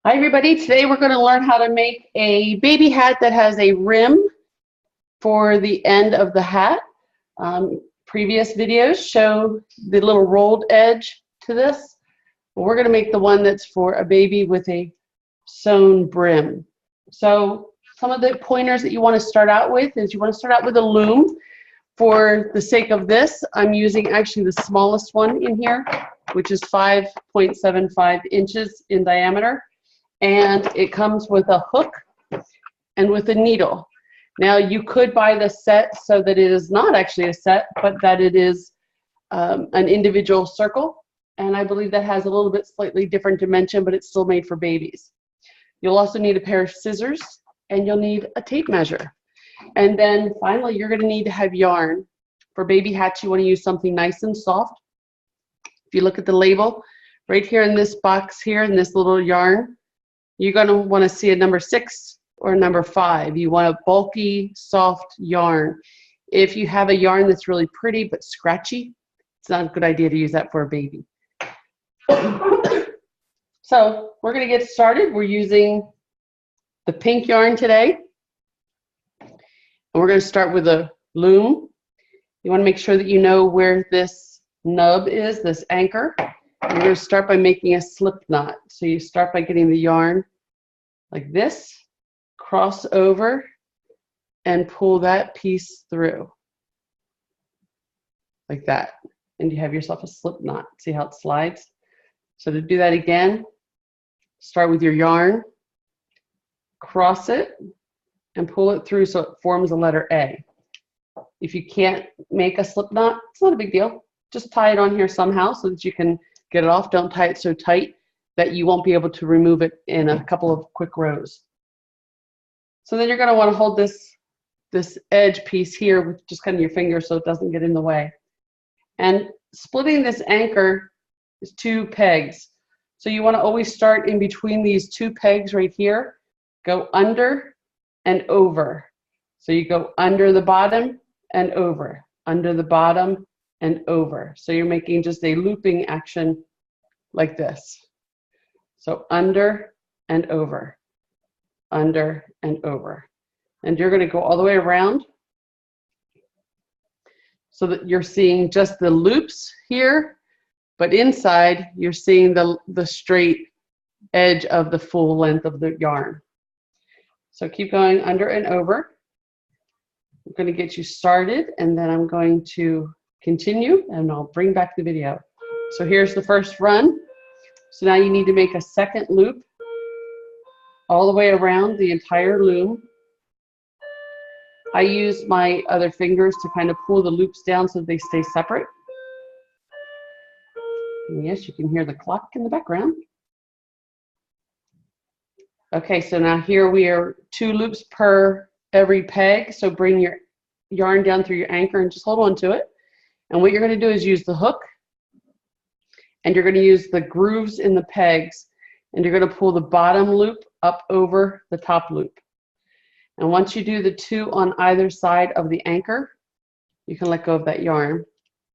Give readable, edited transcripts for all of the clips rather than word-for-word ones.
Hi everybody, today we're going to learn how to make a baby hat that has a rim for the end of the hat. Previous videos show the little rolled edge to this. But we're going to make the one that's for a baby with a sewn brim. So some of the pointers that you want to start out with is you want to start out with a loom. For the sake of this, I'm using actually the smallest one in here, which is 5.75 inches in diameter. And it comes with a hook and with a needle. Now you could buy the set so that it is not actually a set, but that it is an individual circle. And I believe that has a little bit slightly different dimension, but it's still made for babies. You'll also need a pair of scissors and you'll need a tape measure. And then finally, you're gonna need to have yarn. For baby hats, you wanna use something nice and soft. If you look at the label, right here in this box here, in this little yarn, you're going to want to see a number 6 or a number 5. You want a bulky, soft yarn. If you have a yarn that's really pretty but scratchy, it's not a good idea to use that for a baby. So we're going to get started. We're using the pink yarn today. And we're going to start with a loom. You want to make sure that you know where this nub is, this anchor. You're going to start by making a slip knot. So you start by getting the yarn like this, cross over, and pull that piece through. Like that. And you have yourself a slip knot. See how it slides? So to do that again, start with your yarn, cross it, and pull it through so it forms a letter A. If you can't make a slip knot, it's not a big deal. Just tie it on here somehow so that you can get it off. Don't tie it so tight that you won't be able to remove it in a couple of quick rows. So then you're going to want to hold this edge piece here with just kind of your finger so it doesn't get in the way. And splitting this anchor is 2 pegs. So you want to always start in between these 2 pegs right here, go under and over. So you go under the bottom and over, under the bottom and over. So you're making just a looping action like this. So under and over, under and over. And you're going to go all the way around so that you're seeing just the loops here, but inside you're seeing the straight edge of the full length of the yarn. So keep going under and over. I'm going to get you started and then I'm going to continue and I'll bring back the video. So here's the first run. So now you need to make a second loop all the way around the entire loom. I use my other fingers to kind of pull the loops down so they stay separate. And yes, you can hear the clock in the background. Okay, so now here we are 2 loops per every peg. So bring your yarn down through your anchor and just hold on to it. And what you're going to do is use the hook and you're going to use the grooves in the pegs and you're going to pull the bottom loop up over the top loop. And once you do the 2 on either side of the anchor, you can let go of that yarn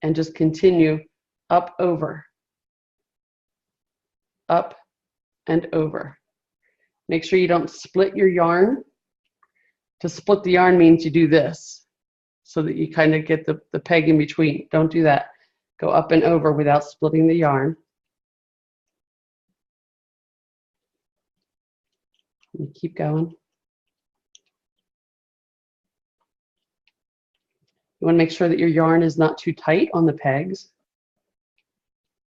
and just continue up over, up and over. Make sure you don't split your yarn. To split the yarn means you do this so that you kind of get the peg in between. Don't do that. Go up and over without splitting the yarn. And keep going. You want to make sure that your yarn is not too tight on the pegs.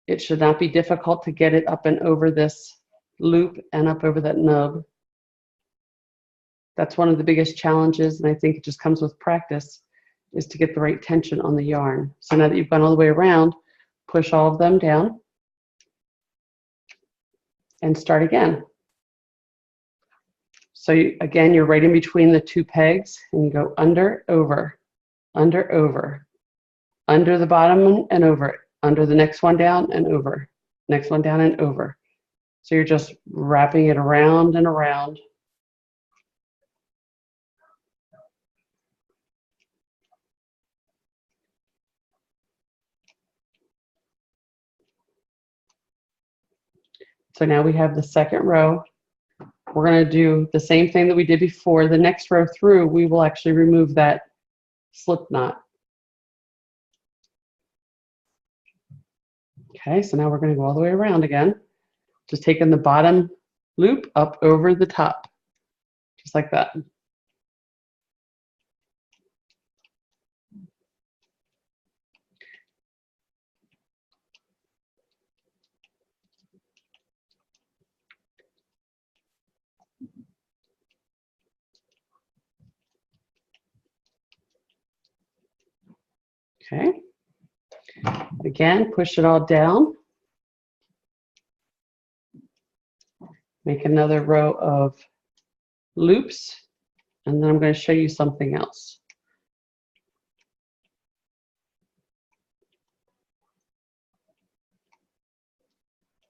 It should not be difficult to get it up and over this loop and up over that nub. That's one of the biggest challenges, and I think it just comes with practice, is to get the right tension on the yarn. So now that you've gone all the way around, push all of them down and start again. So again, you're right in between the 2 pegs and you go under, over, under, over, under the bottom and over, under the next one down and over, next one down and over. So you're just wrapping it around and around. So now we have the second row we're going to do the same thing that we did before. The next row through, we will actually remove that slip knot. Okay, so now we're going to go all the way around again. Just taking the bottom loop up over the top, just like that. Okay. Again, push it all down. Make another row of loops, and then I'm going to show you something else.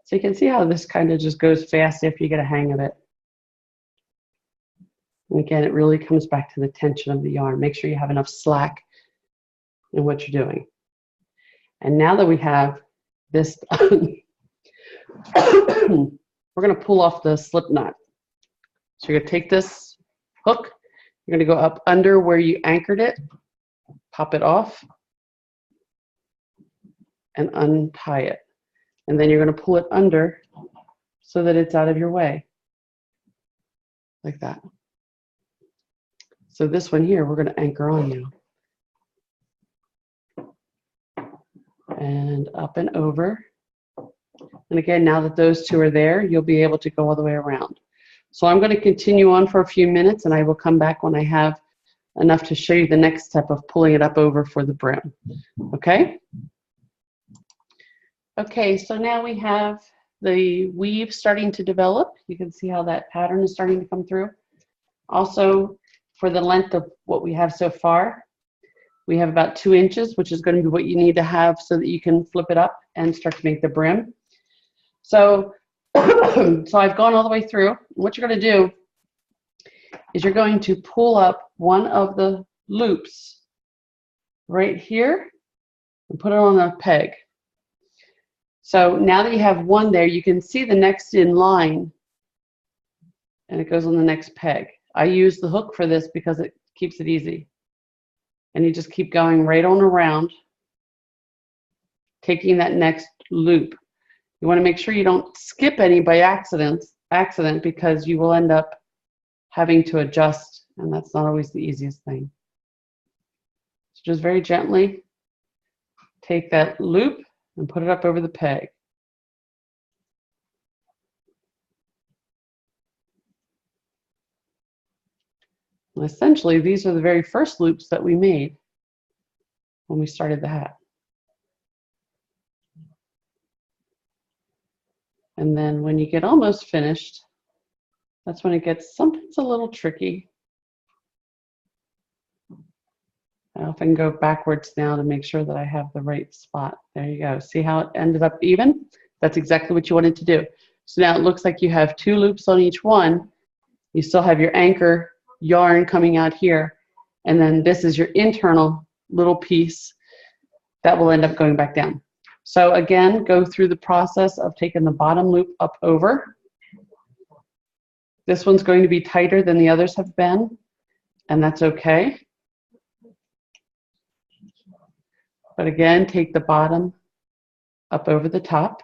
So you can see how this kind of just goes fast after you get a hang of it. And again, it really comes back to the tension of the yarn. Make sure you have enough slack in what you're doing. And now that we have this done, we're going to pull off the slip knot. So you're going to take this hook, you're going to go up under where you anchored it, pop it off, and untie it. And then you're going to pull it under so that it's out of your way, like that. So this one here, we're going to anchor on now. And up and over. And again, now that those two are there, you'll be able to go all the way around. So I'm going to continue on for a few minutes, and I will come back when I have enough to show you the next step of pulling it up over for the brim. Okay? Okay, so now we have the weave starting to develop. You can see how that pattern is starting to come through. Also, for the length of what we have so far, we have about 2 inches, which is going to be what you need to have so that you can flip it up and start to make the brim. So, so I've gone all the way through. What you're going to do is you're going to pull up one of the loops right here and put it on a peg. So now that you have one there, you can see the next in line, and it goes on the next peg. I use the hook for this because it keeps it easy. And you just keep going right on around, taking that next loop. You want to make sure you don't skip any by accident because you will end up having to adjust, and that's not always the easiest thing. So just very gently take that loop and put it up over the peg. And essentially, these are the very first loops that we made when we started the hat. And then when you get almost finished, that's when it gets sometimes a little tricky. I often go backwards now to make sure that I have the right spot. There you go. See how it ended up even? That's exactly what you wanted to do. So now it looks like you have 2 loops on each one. You still have your anchor yarn coming out here. And then this is your internal little piece that will end up going back down. So again, go through the process of taking the bottom loop up over. This one's going to be tighter than the others have been, and that's okay. But again, take the bottom up over the top.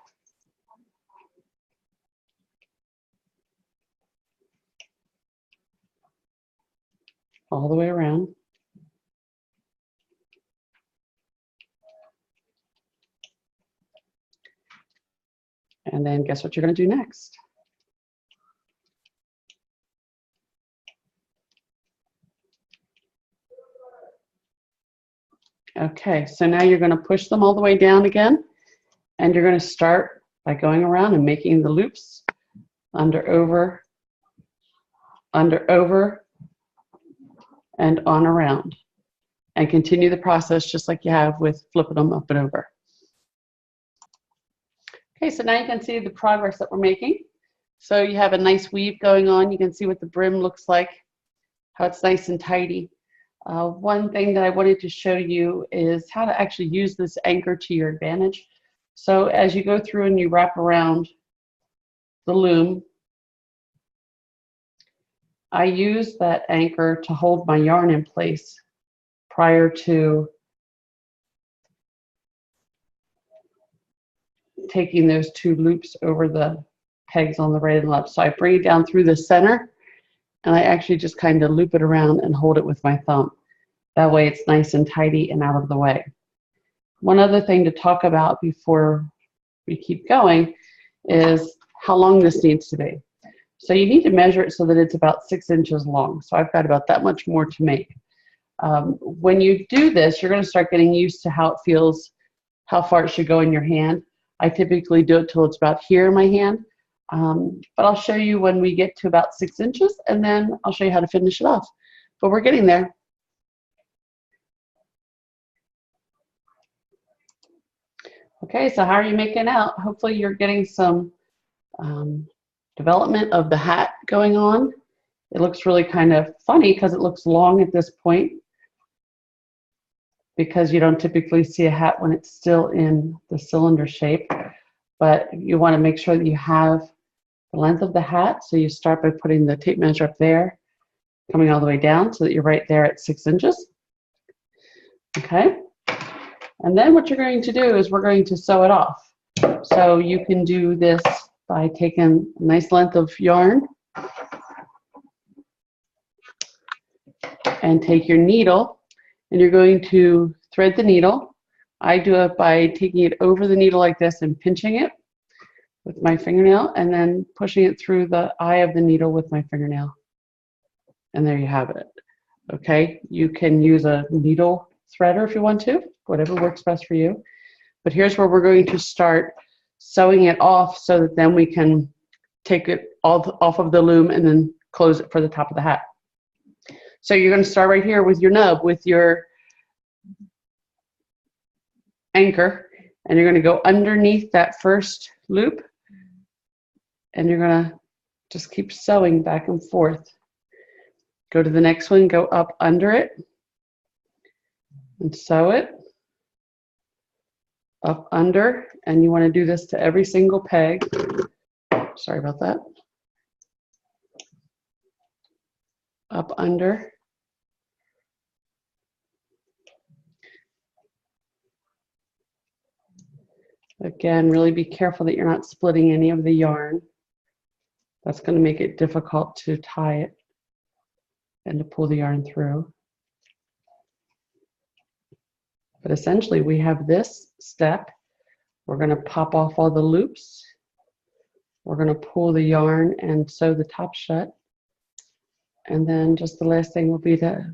All the way around. And then guess what you're going to do next? Okay, so now you're going to push them all the way down again, and you're going to start by going around and making the loops under, over, and on around. And continue the process just like you have with flipping them up and over. Okay, so now you can see the progress that we're making. So you have a nice weave going on. You can see what the brim looks like, how it's nice and tidy. One thing that I wanted to show you is how to actually use this anchor to your advantage. So as you go through and you wrap around the loom, I use that anchor to hold my yarn in place prior to taking those 2 loops over the pegs on the right and left. So I bring it down through the center, and I actually just kind of loop it around and hold it with my thumb. That way it's nice and tidy and out of the way. One other thing to talk about before we keep going is how long this needs to be. So you need to measure it so that it's about 6 inches long. So I've got about that much more to make. When you do this, you're going to start getting used to how it feels, how far it should go in your hand. I typically do it till it's about here in my hand, but I'll show you when we get to about 6 inches, and then I'll show you how to finish it off. But we're getting there. Okay, so how are you making out? Hopefully you're getting some development of the hat going on. It looks really kind of funny because it looks long at this point, because you don't typically see a hat when it's still in the cylinder shape. But you want to make sure that you have the length of the hat. So you start by putting the tape measure up there, coming all the way down so that you're right there at 6 inches. Okay. And then what you're going to do is we're going to sew it off. So you can do this by taking a nice length of yarn and take your needle, and you're going to thread the needle. I do it by taking it over the needle like this and pinching it with my fingernail, and then pushing it through the eye of the needle with my fingernail. And there you have it. Okay, you can use a needle threader if you want to, whatever works best for you. But here's where we're going to start sewing it off so that then we can take it all off of the loom and then close it for the top of the hat. So you're going to start right here with your nub, with your anchor, and you're going to go underneath that first loop, and you're going to just keep sewing back and forth. Go to the next one, go up under it, and sew it up under, and you want to do this to every single peg. Sorry about that. Up under. Again, really be careful that you're not splitting any of the yarn. That's going to make it difficult to tie it and to pull the yarn through. But essentially we have this step. We're going to pop off all the loops. We're going to pull the yarn and sew the top shut. And then just the last thing will be to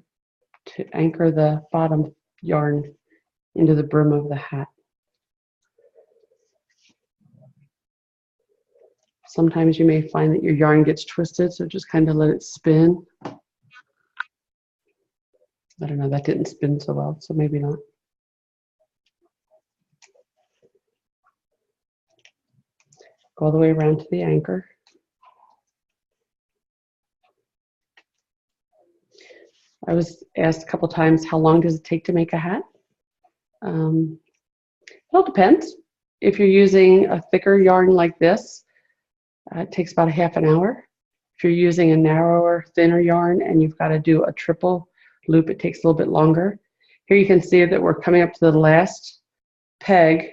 anchor the bottom yarn into the brim of the hat. Sometimes you may find that your yarn gets twisted, so just kind of let it spin. I don't know, that didn't spin so well, so maybe not. Go all the way around to the anchor. I was asked a couple times, how long does it take to make a hat? It all depends. If you're using a thicker yarn like this, it takes about a half an hour. If you're using a narrower, thinner yarn and you've got to do a triple loop, it takes a little bit longer. Here you can see that we're coming up to the last peg,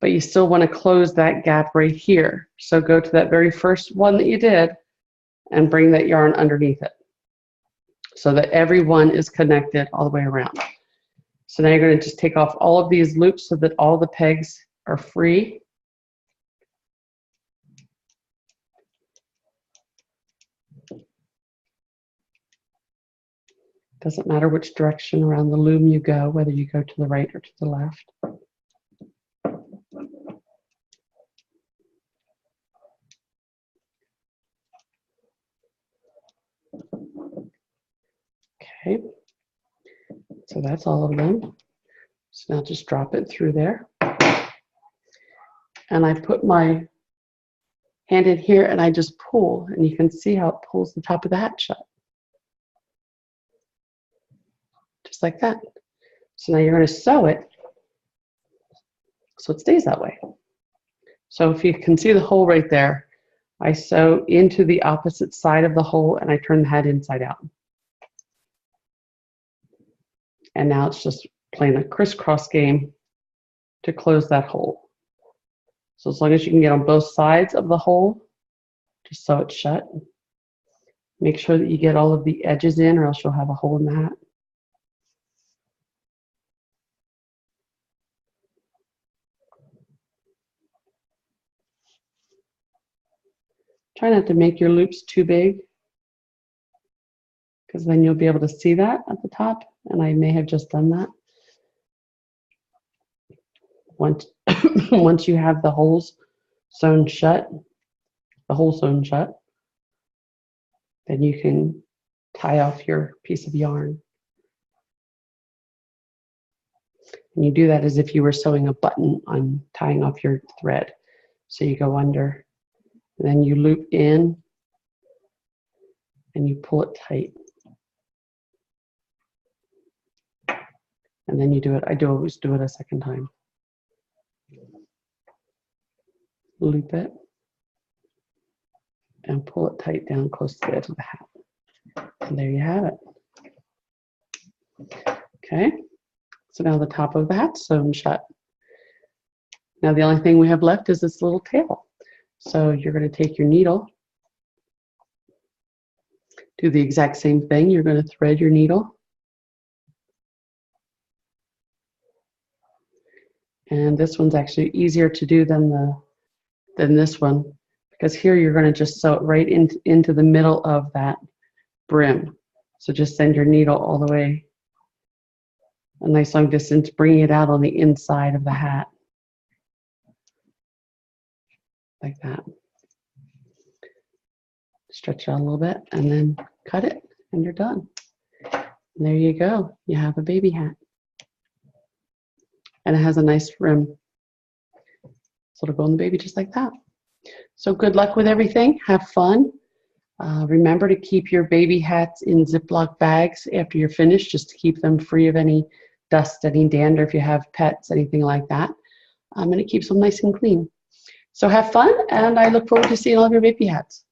but you still want to close that gap right here. So go to that very first one that you did and bring that yarn underneath it so that every one is connected all the way around. So now you're going to just take off all of these loops so that all the pegs are free. Doesn't matter which direction around the loom you go, whether you go to the right or to the left. Okay, so that's all of them. So now just drop it through there. And I put my hand in here and I just pull, and you can see how it pulls the top of the hat shut. Just like that. So now you're going to sew it so it stays that way. So if you can see the hole right there, I sew into the opposite side of the hole and I turn the hat inside out. And now it's just playing a crisscross game to close that hole. So as long as you can get on both sides of the hole, just sew it shut. Make sure that you get all of the edges in or else you'll have a hole in the hat. Try not to make your loops too big, because then you'll be able to see that at the top, and I may have just done that. Once you have the holes sewn shut, the hole sewn shut, then you can tie off your piece of yarn. And you do that as if you were sewing a button on tying off your thread. So you go under, and then you loop in, and you pull it tight. And then you do it, I always do it a second time. Loop it, and pull it tight down close to the edge of the hat. And there you have it. Okay, so now the top of the hat's sewn shut. Now the only thing we have left is this little tail. So you're going to take your needle, do the exact same thing. You're going to thread your needle. And this one's actually easier to do than this one, because here you're going to just sew it right into the middle of that brim. So just send your needle all the way a nice long distance, bringing it out on the inside of the hat. Like that. Stretch it out a little bit and then cut it and you're done. And there you go. You have a baby hat. And it has a nice rim. So it'll go on the baby just like that. So good luck with everything. Have fun. Remember to keep your baby hats in Ziploc bags after you're finished, just to keep them free of any dust, any dander if you have pets, anything like that. And it keeps them nice and clean. So have fun, and I look forward to seeing all of your baby hats.